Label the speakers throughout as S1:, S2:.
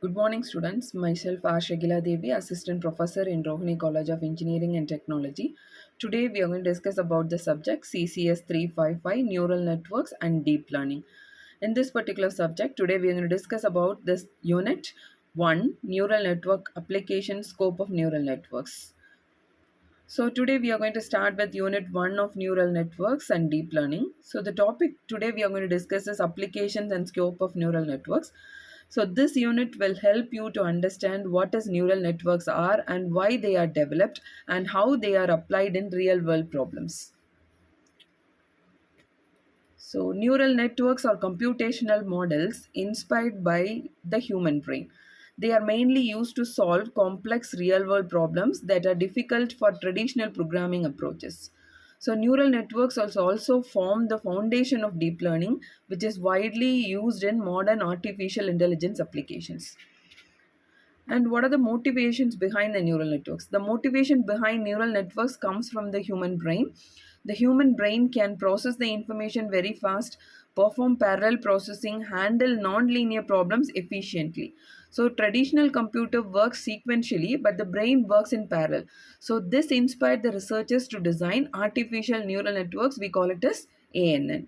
S1: Good morning, students. Myself, Ashagila Devi, Assistant Professor in Rohini College of Engineering and Technology. Today, we are going to discuss about the subject CCS 355, Neural Networks and Deep Learning. In this particular subject, today we are going to discuss about this unit 1, Neural Network Application Scope of Neural Networks. So today we are going to start with unit 1 of neural networks and deep learning. So the topic today we are going to discuss is applications and scope of neural networks. So this unit will help you to understand what is neural networks are and why they are developed and how they are applied in real world problems. So, neural networks are computational models inspired by the human brain. They are mainly used to solve complex real world problems that are difficult for traditional programming approaches. So, neural networks also form the foundation of deep learning, which is widely used in modern artificial intelligence applications. And what are the motivations behind the neural networks? The motivation behind neural networks comes from the human brain. The human brain can process the information very fast, perform parallel processing, handle non-linear problems efficiently. So traditional computer works sequentially, but the brain works in parallel. So this inspired the researchers to design artificial neural networks. We call it as ANN.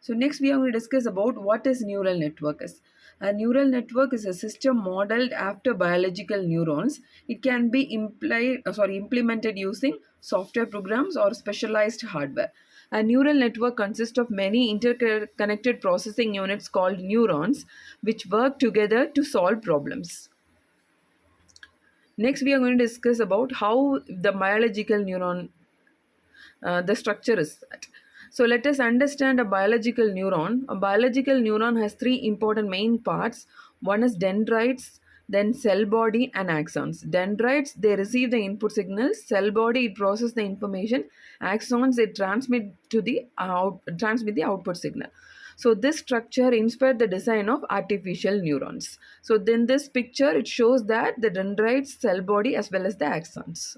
S1: So next we are going to discuss about what is neural network is. A neural network is a system modeled after biological neurons. It can be implemented using software programs or specialized hardware. A neural network consists of many interconnected processing units called neurons which work together to solve problems. Next we are going to discuss about how the biological neuron the structure is that. So let us understand a biological neuron. A biological neuron has three important main parts. One is dendrites, then cell body and axons. Dendrites, they receive the input signals. Cell body, it processes the information. Axons, it transmit the output signal. So this structure inspired the design of artificial neurons. So then this picture, it shows that the dendrites, cell body as well as the axons.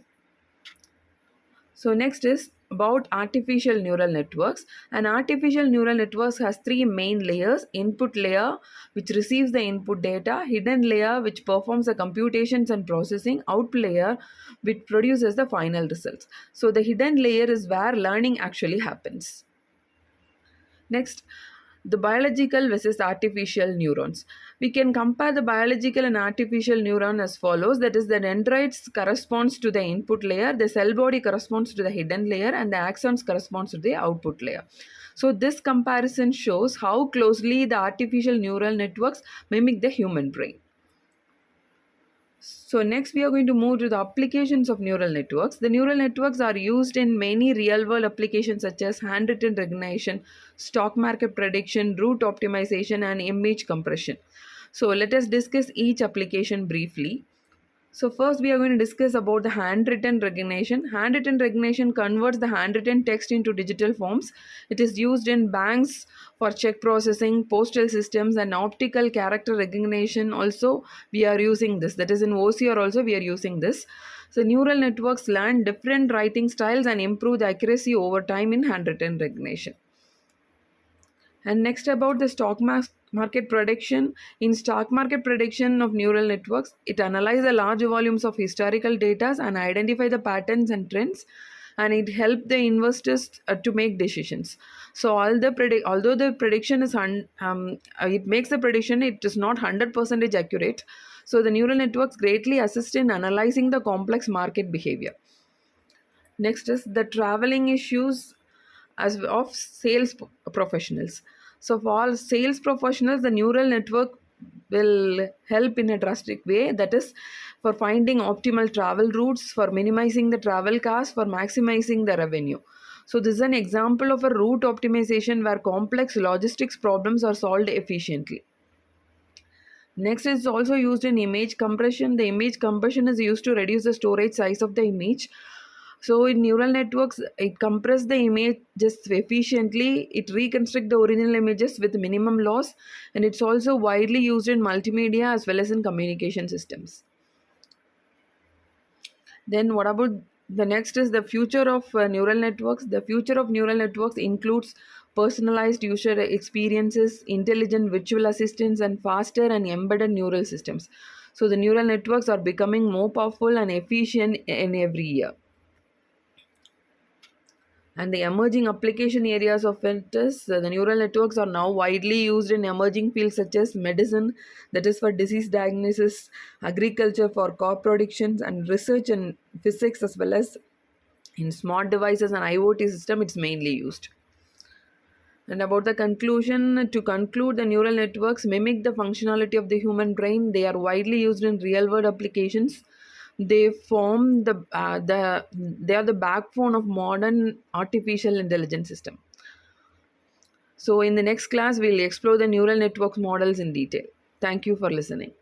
S1: So next is about artificial neural networks. An artificial neural network has three main layers: input layer, which receives the input data; hidden layer, which performs the computations and processing; output layer, which produces the final results. So the hidden layer is where learning actually happens. Next, the biological versus artificial neurons. We can compare the biological and artificial neuron as follows. That is, the dendrites corresponds to the input layer, the cell body corresponds to the hidden layer, and the axons corresponds to the output layer. So this comparison shows how closely the artificial neural networks mimic the human brain. So next we are going to move to the applications of neural networks. The neural networks are used in many real-world applications such as handwritten recognition, stock market prediction, route optimization, and image compression. So let us discuss each application briefly. So first we are going to discuss about the handwritten recognition. Handwritten recognition converts the handwritten text into digital forms. It is used in banks for check processing, postal systems, and optical character recognition. Also we are using this. That is in OCR also we are using this. So neural networks learn different writing styles and improve the accuracy over time in handwritten recognition. And next about the market prediction. In stock market prediction of neural networks, it analyzes the large volumes of historical data and identify the patterns and trends, and it helps the investors to make decisions. So although the prediction is it makes the prediction, it is not 100% accurate. So the neural networks greatly assist in analyzing the complex market behavior. Next is the traveling issues as of professionals. So for all sales professionals, the neural network will help in a drastic way. That is for finding optimal travel routes, for minimizing the travel costs, for maximizing the revenue. So this is an example of a route optimization where complex logistics problems are solved efficiently. Next is also used in image compression. The image compression is used to reduce the storage size of the image. So in neural networks, it compresses the image just efficiently. It reconstructs the original images with minimum loss, and it's also widely used in multimedia as well as in communication systems. Then what about the next is the future of neural networks. The future of neural networks includes personalized user experiences, intelligent virtual assistants, and faster and embedded neural systems. So the neural networks are becoming more powerful and efficient in every year. And the emerging application areas of it is the neural networks are now widely used in emerging fields such as medicine, that is for disease diagnosis, agriculture for crop productions, and research in physics, as well as in smart devices and IoT system. It's mainly used. And about the conclusion, to conclude, the neural networks mimic the functionality of the human brain. They are widely used in real-world applications. They form they are the backbone of modern artificial intelligence system. So in the next class, we'll explore the neural networks models in detail. Thank you for listening.